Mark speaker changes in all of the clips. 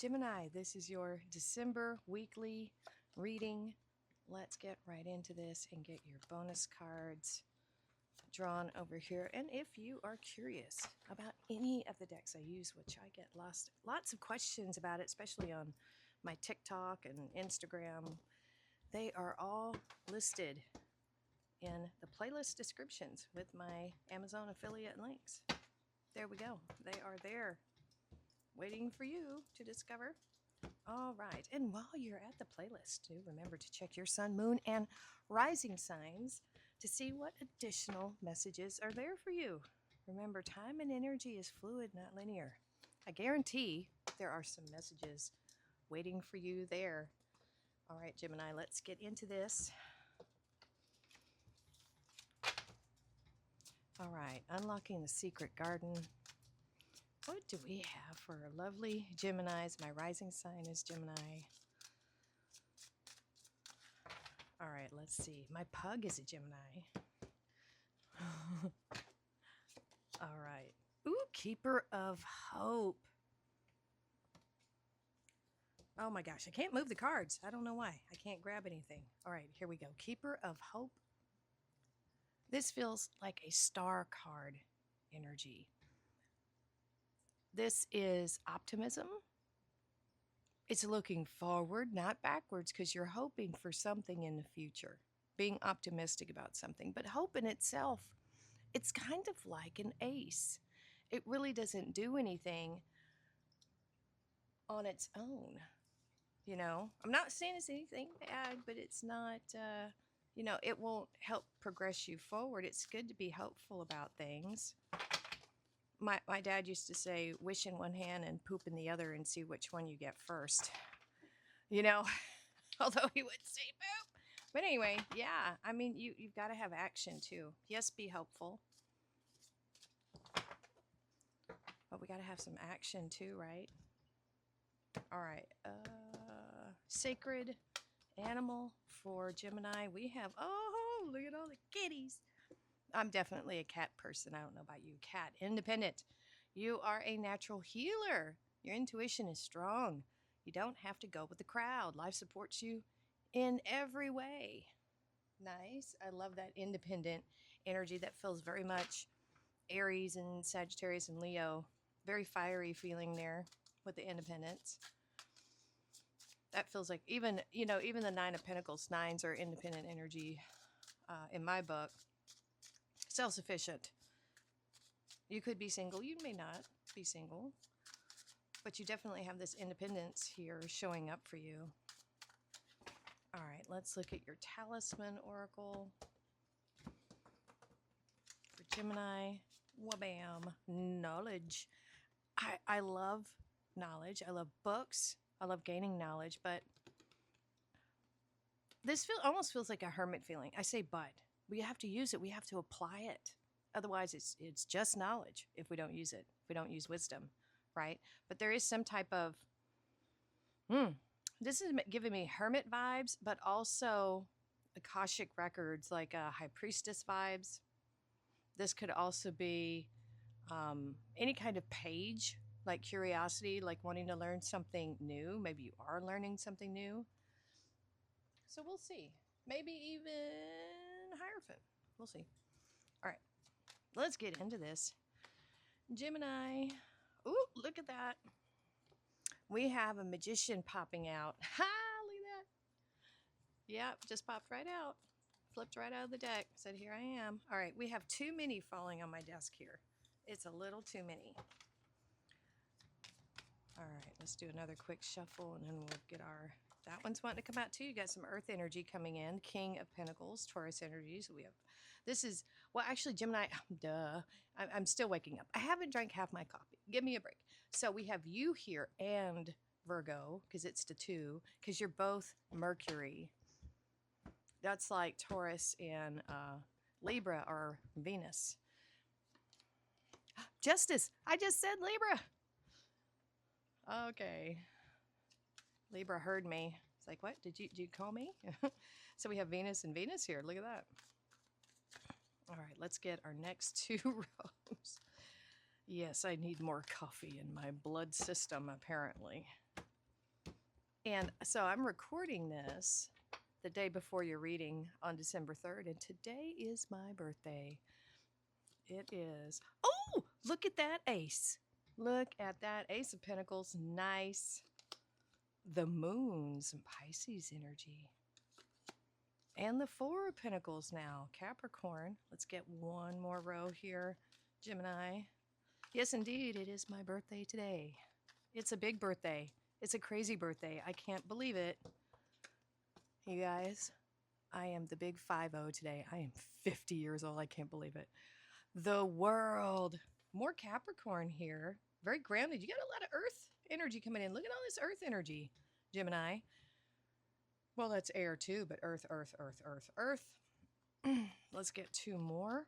Speaker 1: Gemini, this is your December weekly reading. Let's get right into this and get your bonus cards drawn over here. And if you are curious about any of the decks I use, which I get lots of questions about it, especially on my TikTok and Instagram, they are all listed in the playlist descriptions with my Amazon affiliate links. There we go. They are there waiting for you to discover. All right. And while you're at the playlist, do remember to check your sun, moon, and rising signs to see what additional messages are there for you. Remember, time and energy is fluid, not linear. I guarantee there are some messages waiting for you there. All right, Gemini, let's get into this. All right, unlocking the secret garden. What do we have for lovely Geminis? My rising sign is Gemini. All right, let's see. My pug is a Gemini. All right. Ooh, Keeper of Hope. Oh my gosh, I can't move the cards. I don't know why. I can't grab anything. All right, here we go. Keeper of Hope. This feels like a star card energy. This is optimism. It's looking forward, not backwards, because you're hoping for something in the future, being optimistic about something. But hope in itself, it's kind of like an ace. It really doesn't do anything on its own. You know, I'm not saying it's anything bad, but it's not, it won't help progress you forward. It's good to be hopeful about things. My dad used to say, wish in one hand and poop in the other and see which one you get first. You know, although he would say poop. But anyway, yeah, I mean, you've got to have action too. Yes, be hopeful. But we got to have some action too, right? All right. Sacred animal for Gemini. We have, oh, look at all the kitties. I'm definitely a cat person. I don't know about you. Cat, independent. You are a natural healer. Your intuition is strong. You don't have to go with the crowd. Life supports you in every way. Nice. I love that independent energy. That feels very much Aries and Sagittarius and Leo. Very fiery feeling there with the independence. That feels like even the Nine of Pentacles. Nines are independent energy in my book. Self-sufficient. You could be single. You may not be single. But you definitely have this independence here showing up for you. All right, let's look at your talisman oracle for Gemini. Wabam. Knowledge. I love knowledge. I love books. I love gaining knowledge. But this almost feels like a hermit feeling. I say but. We have to use it. We have to apply it. Otherwise, it's just knowledge if we don't use it. If we don't use wisdom, right? But there is some type of, this is giving me hermit vibes, but also Akashic records, like high priestess vibes. This could also be any kind of page, like curiosity, like wanting to learn something new. Maybe you are learning something new. So we'll see. Maybe even Hierophant. We'll see. All right. Let's get into this. Gemini. Ooh, look at that. We have a magician popping out. Ha! Look at that. Yep, just popped right out. Flipped right out of the deck. Said, here I am. All right, we have too many falling on my desk here. It's a little too many. All right, let's do another quick shuffle and then we'll get our... That one's wanting to come out too. You got some earth energy coming in. King of Pentacles, Taurus energy. So we have... This is... Well, actually, Gemini... Duh. I'm still waking up. I haven't drank half my coffee. Give me a break. So we have you here and Virgo, because it's the two, because you're both Mercury. That's like Taurus and Libra or Venus. Justice. I just said Libra. Okay. Libra heard me. It's like, what? Did you call me? So we have Venus and Venus here. Look at that. All right, let's get our next two rows. Yes, I need more coffee in my blood system, apparently. And so I'm recording this the day before your reading on December 3rd, and today is my birthday. It is. Oh, look at that ace. Look at that Ace of Pentacles. Nice. The moon, some Pisces energy. And the Four of Pentacles now, Capricorn. Let's get one more row here, Gemini. Yes, indeed, it is my birthday today. It's a big birthday. It's a crazy birthday. I can't believe it. You guys, I am the big 50 today. I am 50 years old. I can't believe it. The world. More Capricorn here. Very grounded. You got a lot of earth energy coming in. Look at all this earth energy, Gemini. Well, that's air too, but earth, earth, earth, earth, earth. Let's get two more.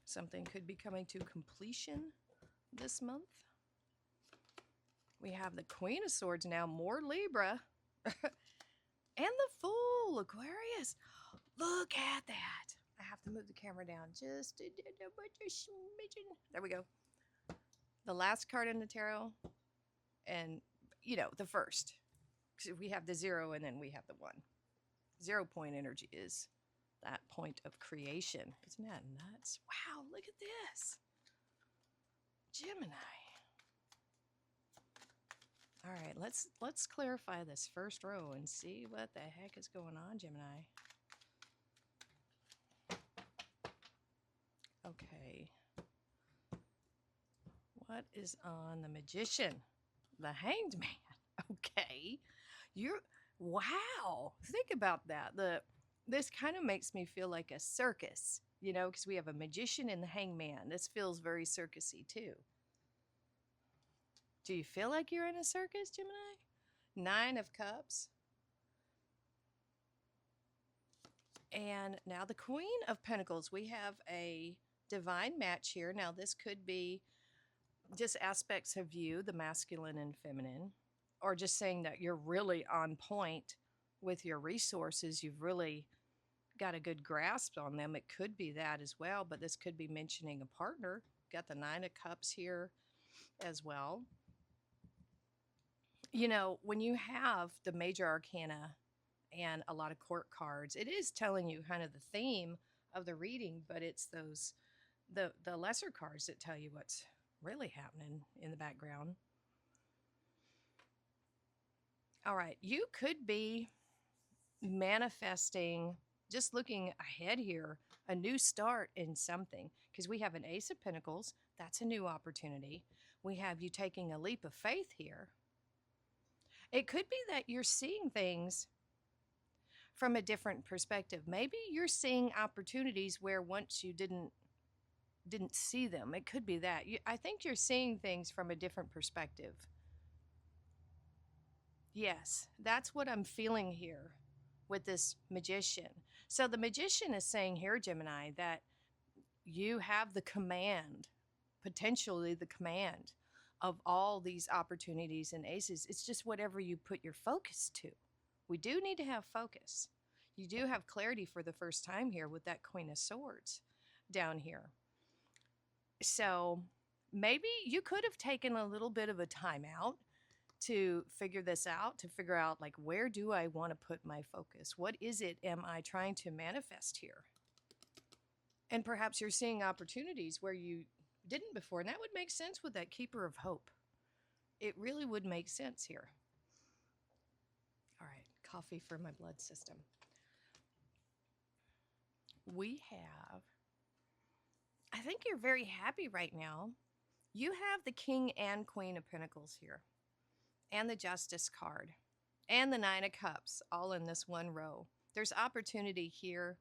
Speaker 1: Something could be coming to completion this month. We have the Queen of Swords now, more Libra. And the Fool, Aquarius. Look at that. I have to move the camera down just a smidgen. There we go. The last card in the tarot, and you know, the first. We have the 0 and then we have the 1. 0 point energy is that point of creation. Isn't that nuts? Wow, look at this. Gemini. All right, let's clarify this first row and see what the heck is going on, Gemini. Okay. What is on the Magician? The Hanged Man. Okay. Wow. Think about that. This kind of makes me feel like a circus, you know, because we have a Magician and the Hangman. This feels very circusy too. Do you feel like you're in a circus, Gemini? 9 of Cups. And now the Queen of Pentacles. We have a divine match here. Now this could be just aspects of you, the masculine and feminine, or just saying that you're really on point with your resources. You've really got a good grasp on them. It could be that as well, but this could be mentioning a partner. Got the 9 of Cups here as well. You know, when you have the major arcana and a lot of court cards, it is telling you kind of the theme of the reading, but it's those the lesser cards that tell you what's really happening in the background. All right, you could be manifesting, just looking ahead here, a new start in something, because we have an Ace of Pentacles. That's a new opportunity. We have you taking a leap of faith here. It could be that you're seeing things from a different perspective. Maybe you're seeing opportunities where once you didn't see them. It could be that. I think you're seeing things from a different perspective. Yes, that's what I'm feeling here with this Magician. So the Magician is saying here, Gemini, that you have the command, potentially the command of all these opportunities and aces. It's just whatever you put your focus to. We do need to have focus. You do have clarity for the first time here with that Queen of Swords down here. So maybe you could have taken a little bit of a time out to figure this out, to figure out, like, where do I want to put my focus? What is it am I trying to manifest here? And perhaps you're seeing opportunities where you didn't before, and that would make sense with that Keeper of Hope. It really would make sense here. All right, coffee for my blood system. We have, I think you're very happy right now. You have the King and Queen of Pentacles here, and the Justice card, and the 9 of Cups, all in this one row. There's opportunity here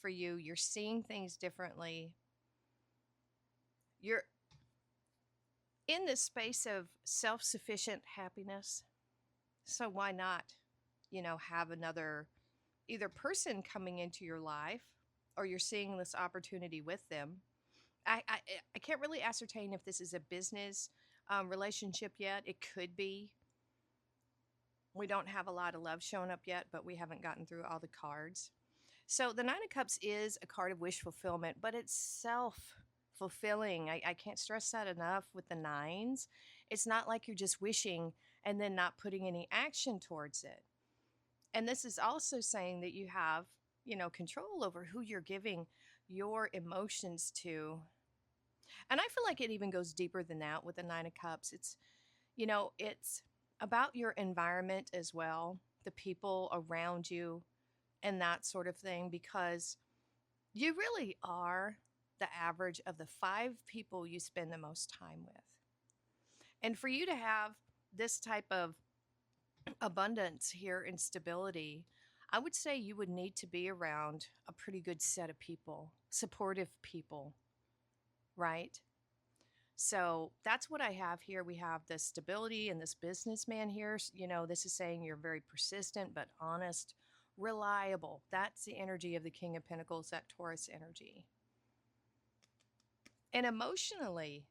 Speaker 1: for you. You're seeing things differently. You're in this space of self-sufficient happiness. So why not, you know, have another either person coming into your life, or you're seeing this opportunity with them. I can't really ascertain if this is a business relationship yet. It could be. We don't have a lot of love showing up yet, but we haven't gotten through all the cards. So the 9 of Cups is a card of wish fulfillment, but it's fulfilling. I can't stress that enough with the nines. It's not like you're just wishing and then not putting any action towards it. And this is also saying that you have, control over who you're giving your emotions to. And I feel like it even goes deeper than that with the Nine of Cups. It's about your environment as well, the people around you, and that sort of thing, because you really are the average of the 5 people you spend the most time with. And for you to have this type of abundance here and stability, I would say you would need to be around a pretty good set of people, supportive people, right? So that's what I have here. We have this stability and this businessman here. This is saying you're very persistent but honest, reliable. That's the energy of the King of Pentacles, that Taurus energy. And emotionally,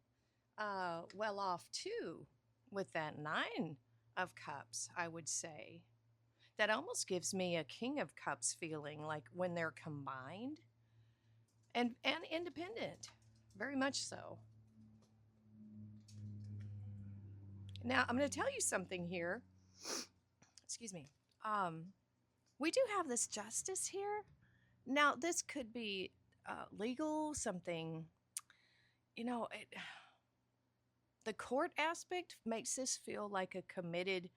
Speaker 1: well off too with that Nine of Cups, I would say. That almost gives me a King of Cups feeling, like when they're combined and independent, very much so. Now, I'm going to tell you something here. Excuse me. We do have this justice here. Now, this could be legal, something, the court aspect makes this feel like a committed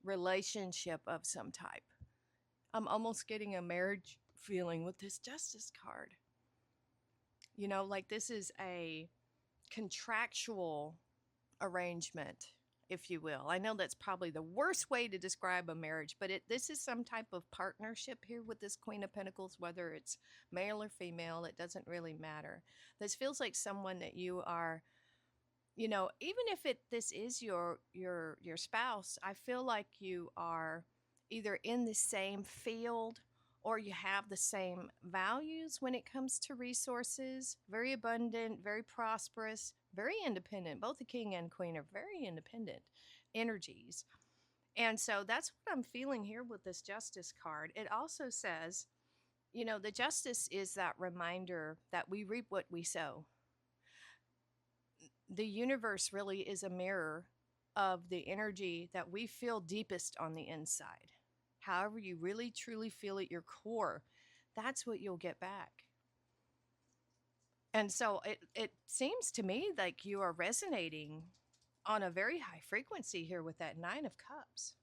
Speaker 1: relationship of some type. I'm almost getting a marriage feeling with this justice card. Like this is a contractual arrangement, if you will. I know that's probably the worst way to describe a marriage, but this is some type of partnership here with this Queen of Pentacles, whether it's male or female, it doesn't really matter. This feels like someone that you are, even if this is your spouse, I feel like you are either in the same field or you have the same values when it comes to resources. Very abundant, very prosperous, very independent. Both the King and Queen are very independent energies. And so that's what I'm feeling here with this Justice card. It also says, the Justice is that reminder that we reap what we sow. The universe really is a mirror of the energy that we feel deepest on the inside. However you really truly feel at your core, that's what you'll get back. And so it seems to me like you are resonating on a very high frequency here with that Nine of Cups.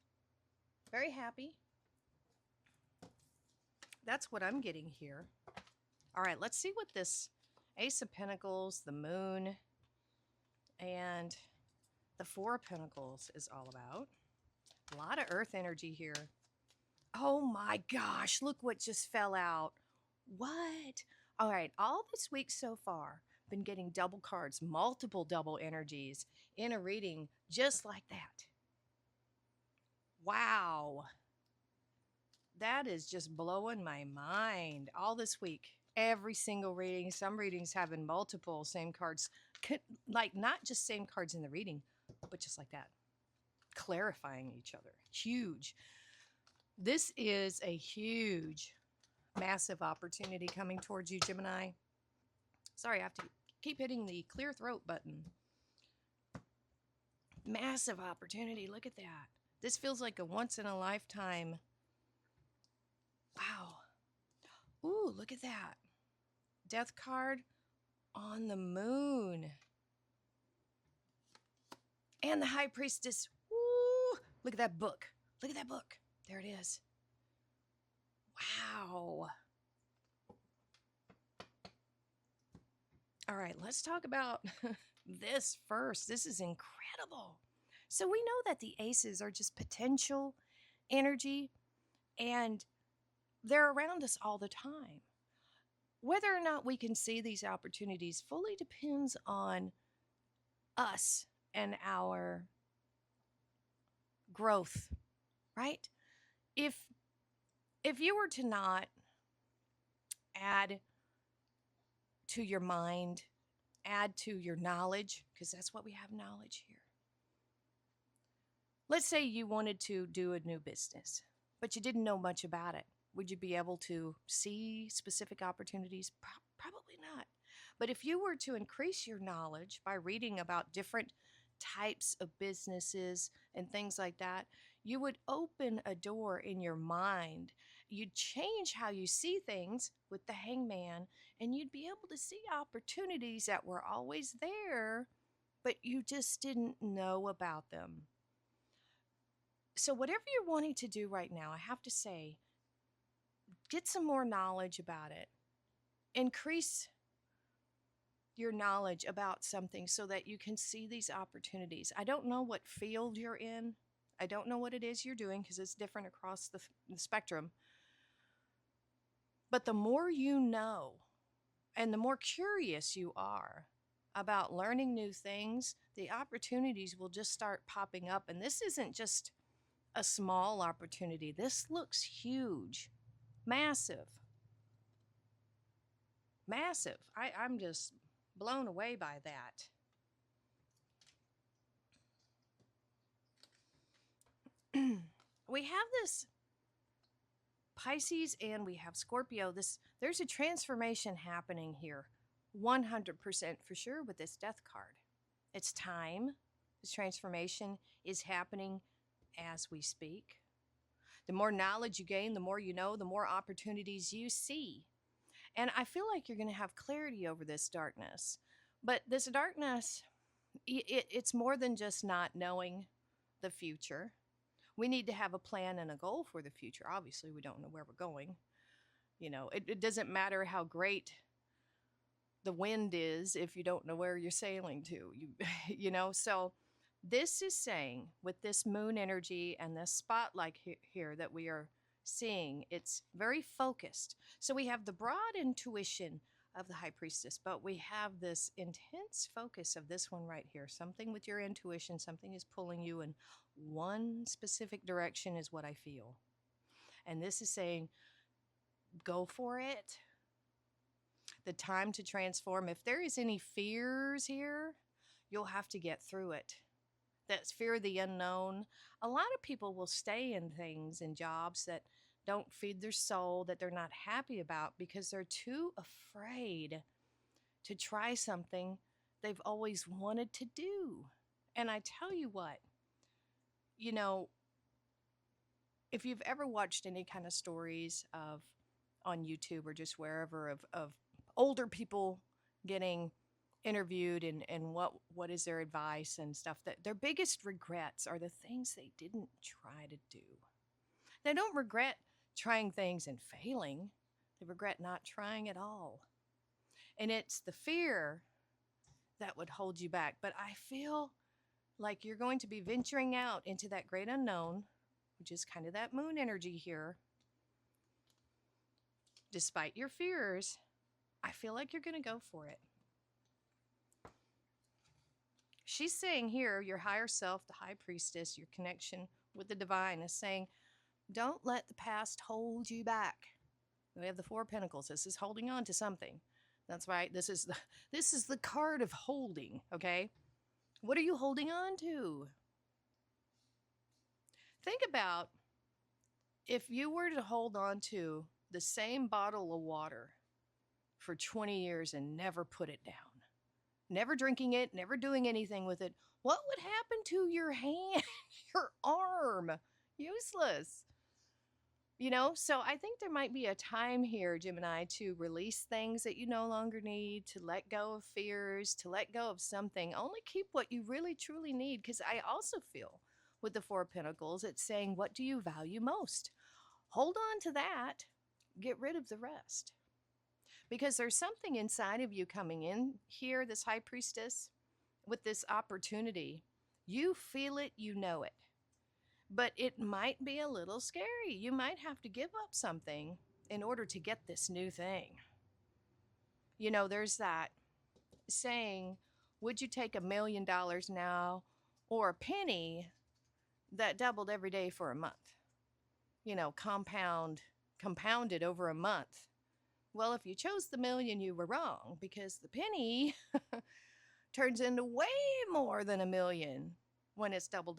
Speaker 1: Very happy. That's what I'm getting here. All right, let's see what this Ace of Pentacles, the Moon, and the Four of Pentacles is all about. A lot of earth energy here. Oh my gosh, look what just fell out. What? All right, all this week so far, been getting double cards, multiple double energies in a reading just like that. Wow. That is just blowing my mind. All this week, every single reading, some readings having multiple same cards, like not just same cards in the reading, but just like that, clarifying each other. Huge. This is a huge, massive opportunity coming towards you, Gemini. Sorry, I have to keep hitting the clear throat button. Massive opportunity. Look at that. This feels like a once in a lifetime. Wow. Ooh, look at that. Death card on the Moon. And the High Priestess. Ooh, look at that book. Look at that book. There it is. Wow. All right, let's talk about this first. This is incredible. So we know that the aces are just potential energy, and they're around us all the time. Whether or not we can see these opportunities fully depends on us and our growth, right? If you were to not add to your mind, add to your knowledge, because that's what we have, knowledge here. Let's say you wanted to do a new business, but you didn't know much about it. Would you be able to see specific opportunities? Probably not. But if you were to increase your knowledge by reading about different types of businesses and things like that, you would open a door in your mind. You'd change how you see things with the hangman, and you'd be able to see opportunities that were always there, but you just didn't know about them. So, whatever you're wanting to do right now, I have to say, get some more knowledge about it. Increase your knowledge about something so that you can see these opportunities. I don't know what field you're in. I don't know what it is you're doing because it's different across the spectrum. But the more you know and the more curious you are about learning new things, the opportunities will just start popping up. And this isn't just a small opportunity. This looks huge, massive, massive. I'm just blown away by that. We have this Pisces and we have Scorpio. There's a transformation happening here, 100% for sure with this death card. It's time. This transformation is happening as we speak. The more knowledge you gain, the more you know, the more opportunities you see. And I feel like you're going to have clarity over this darkness. But this darkness, it's more than just not knowing the future. We need to have a plan and a goal for the future. Obviously, we don't know where we're going. It doesn't matter how great the wind is if you don't know where you're sailing to. So this is saying with this moon energy and this spotlight here that we are seeing, it's very focused. So we have the broad intuition of the high priestess, but we have this intense focus of this one right here. Something with your intuition, something is pulling you in one specific direction is what I feel. And this is saying, go for it. The time to transform. If there is any fears here, you'll have to get through it. That's fear of the unknown. A lot of people will stay in things and jobs that don't feed their soul, that they're not happy about because they're too afraid to try something they've always wanted to do. And I tell you what, if you've ever watched any kind of stories on YouTube or just wherever of older people getting interviewed and what is their advice and stuff, that their biggest regrets are the things they didn't try to do. They don't regret trying things and failing. They regret not trying at all. And it's the fear that would hold you back. But I feel like you're going to be venturing out into that great unknown, which is kind of that moon energy here. Despite your fears, I feel like you're going to go for it. She's saying here, your higher self, the high priestess, your connection with the divine is saying, don't let the past hold you back. We have the Four of Pentacles. This is holding on to something. That's right. This is the card of holding, okay? What are you holding on to? Think about if you were to hold on to the same bottle of water for 20 years and never put it down, never drinking it, never doing anything with it, what would happen to your hand, your arm? Useless. So I think there might be a time here, Gemini, to release things that you no longer need, to let go of fears, to let go of something. Only keep what you really, truly need. Because I also feel with the Four of Pentacles, it's saying, what do you value most? Hold on to that. Get rid of the rest. Because there's something inside of you coming in here, this high priestess, with this opportunity. You feel it, you know it. But it might be a little scary. You might have to give up something in order to get this new thing. There's that saying, would you take $1 million now or a penny that doubled every day for a month? Compounded over a month. Well, if you chose the million, you were wrong, because the penny turns into way more than $1 million when it's double.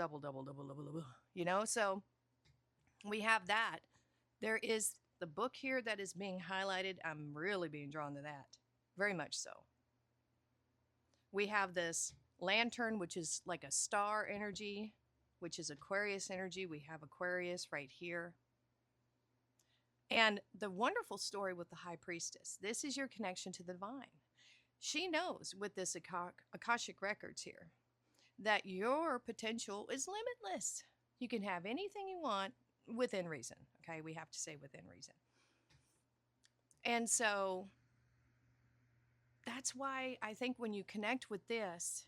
Speaker 1: So we have that. There is the book here that is being highlighted. I'm really being drawn to that. Very much so. We have this lantern, which is like a star energy, which is Aquarius energy. We have Aquarius right here. And the wonderful story with the high priestess, this is your connection to the divine. She knows with this Akashic records here that your potential is limitless. You can have anything you want within reason. Okay, we have to say within reason. And so that's why I think when you connect with this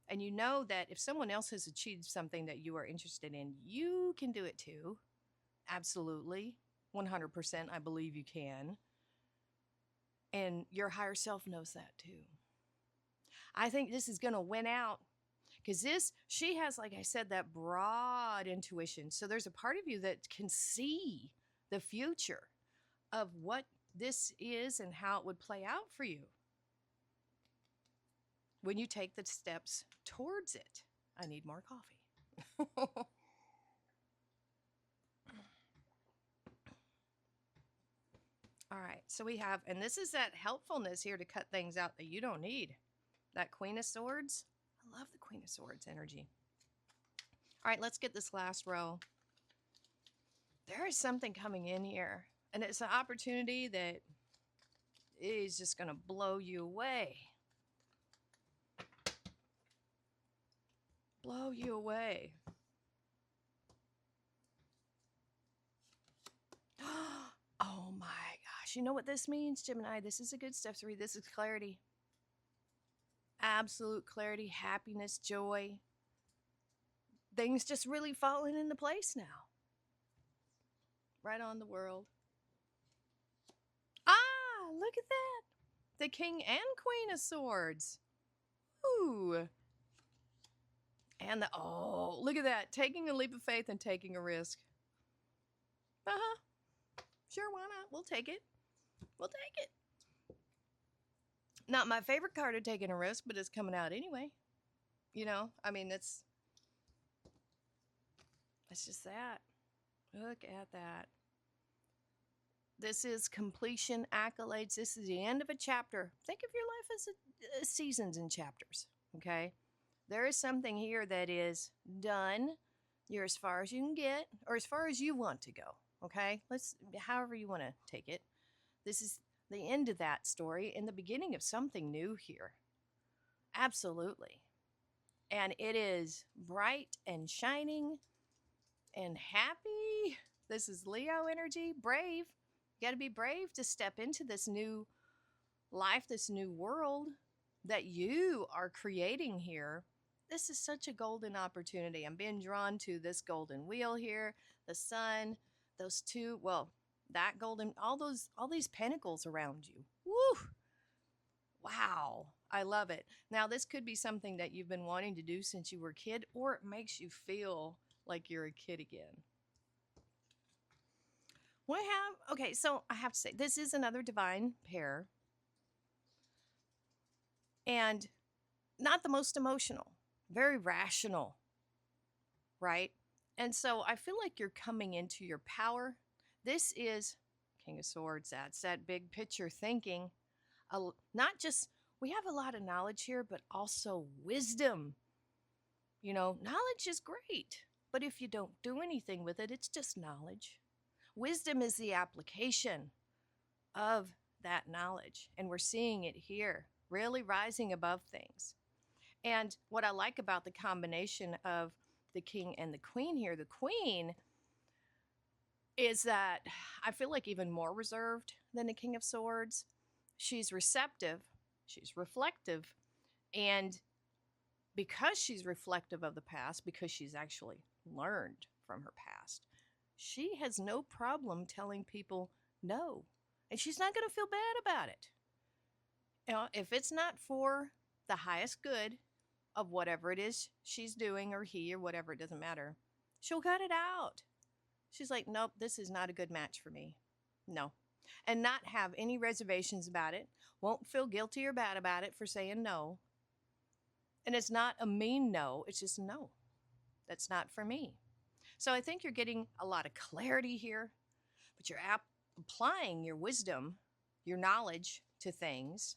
Speaker 1: and you know that if someone else has achieved something that you are interested in, you can do it too. Absolutely. 100%. I believe you can. And your higher self knows that too. I think this is going to win out because she has, like I said, that broad intuition. So there's a part of you that can see the future of what this is and how it would play out for you when you take the steps towards it. I need more coffee. All right, so we have, and this is that helpfulness here to cut things out that you don't need. That Queen of Swords. I love the Queen of Swords energy. All right, let's get this last row. There is something coming in here, and it's an opportunity that is just going to blow you away. Blow you away. Oh my gosh. You know what this means, Gemini? This is a good stuff to read. This is clarity. Absolute clarity, happiness, joy. Things just really falling into place now. Right on the world. Ah, look at that. The King and Queen of Swords. Ooh. And look at that. Taking a leap of faith and taking a risk. Uh-huh. Sure, why not? We'll take it. We'll take it. Not my favorite card of taking a risk, but it's coming out anyway. You know, I mean, it's just that. Look at that. This is completion, accolades. This is the end of a chapter. Think of your life as seasons and chapters, okay? There is something here that is done. You're as far as you can get, or as far as you want to go, okay? However you want to take it. This is the end of that story and the beginning of something new here. Absolutely. And it is bright and shining and happy. This is Leo energy, brave. You got to be brave to step into this new life, this new world that you are creating here. This is such a golden opportunity. I'm being drawn to this golden wheel here, the sun, those two, that golden, all these pentacles around you. Woo! Wow. I love it. Now, this could be something that you've been wanting to do since you were a kid, or it makes you feel like you're a kid again. Okay, so I have to say, this is another divine pair. And not the most emotional, very rational, right? And so I feel like you're coming into your power. This is King of Swords. That's that big picture thinking. Not just, we have a lot of knowledge here, but also wisdom. You know, knowledge is great, but if you don't do anything with it, it's just knowledge. Wisdom is the application of that knowledge, and we're seeing it here, really rising above things. And what I like about the combination of the King and the Queen here, the Queen is that I feel like even more reserved than the King of Swords. She's receptive, she's reflective, and because she's reflective of the past, because she's actually learned from her past, she has no problem telling people no. And she's not going to feel bad about it. You know, if it's not for the highest good of whatever it is she's doing, or he, or whatever, it doesn't matter, she'll cut it out. She's like, nope, this is not a good match for me. No. And not have any reservations about it. Won't feel guilty or bad about it for saying no. And it's not a mean no. It's just no. That's not for me. So I think you're getting a lot of clarity here, but you're applying your wisdom, your knowledge to things.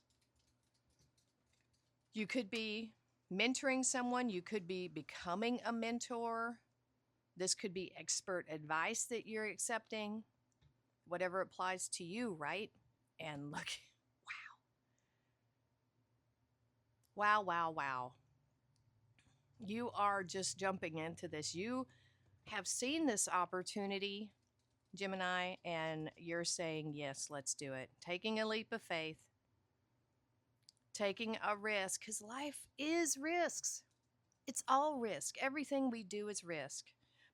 Speaker 1: You could be mentoring someone, you could be becoming a mentor. This could be expert advice that you're accepting, whatever applies to you, right? And look, wow, wow, wow, wow. You are just jumping into this. You have seen this opportunity, Gemini, and you're saying, yes, let's do it. Taking a leap of faith, taking a risk, because life is risks. It's all risk. Everything we do is risk.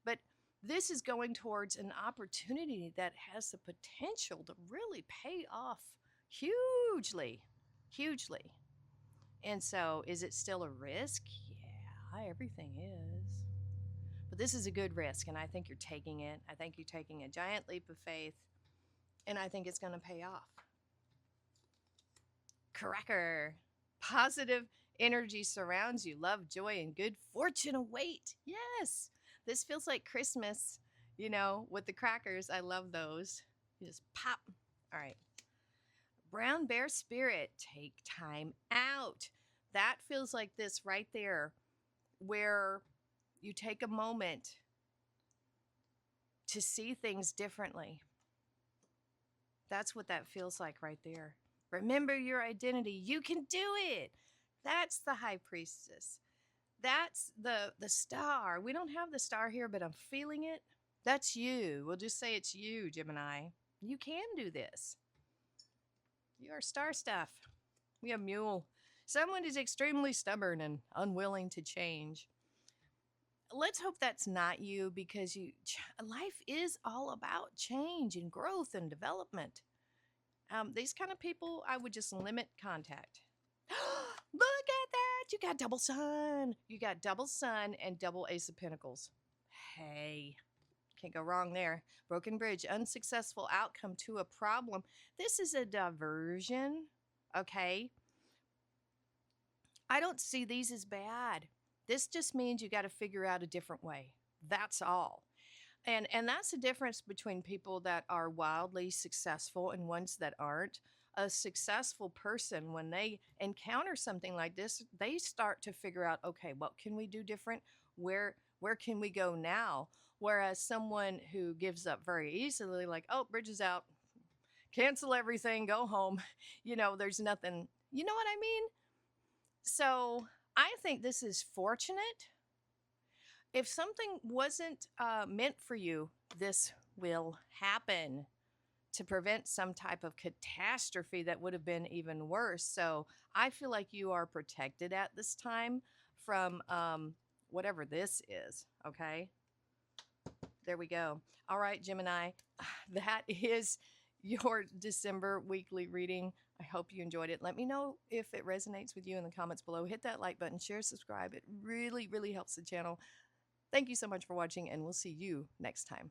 Speaker 1: But this is going towards an opportunity that has the potential to really pay off hugely, hugely. And so, is it still a risk? Yeah, everything is. But this is a good risk, and I think you're taking it. I think you're taking a giant leap of faith, and I think it's going to pay off. Cracker. Positive energy surrounds you. Love, joy, and good fortune await. Yes. This feels like Christmas, with the crackers. I love those. You just pop. All right. Brown bear spirit. Take time out. That feels like this right there, where you take a moment to see things differently. That's what that feels like right there. Remember your identity. You can do it. That's the high priestess. That's the star. We don't have the star here, but I'm feeling it. That's you. We'll just say it's you, Gemini. You can do this. You are star stuff. We have mule. Someone is extremely stubborn and unwilling to change. Let's hope that's not you, because life is all about change and growth and development. These kind of people, I would just limit contact. Look at that. You got double sun. You got double sun and double ace of pentacles. Hey, can't go wrong there. Broken bridge, unsuccessful outcome to a problem. This is a diversion, okay? I don't see these as bad. This just means you got to figure out a different way. That's all. And that's the difference between people that are wildly successful and ones that aren't. A successful person, when they encounter something like this, they start to figure out, okay, what can we do different? Where can we go now? Whereas someone who gives up very easily, like, oh, bridge is out, cancel everything, go home. There's nothing, you know what I mean? So I think this is fortunate. If something wasn't meant for you, this will happen to prevent some type of catastrophe that would have been even worse. So I feel like you are protected at this time from whatever this is, okay? There we go. All right, Gemini, that is your December weekly reading. I hope you enjoyed it. Let me know if it resonates with you in the comments below. Hit that like button, share, subscribe. It really, really helps the channel. Thank you so much for watching, and we'll see you next time.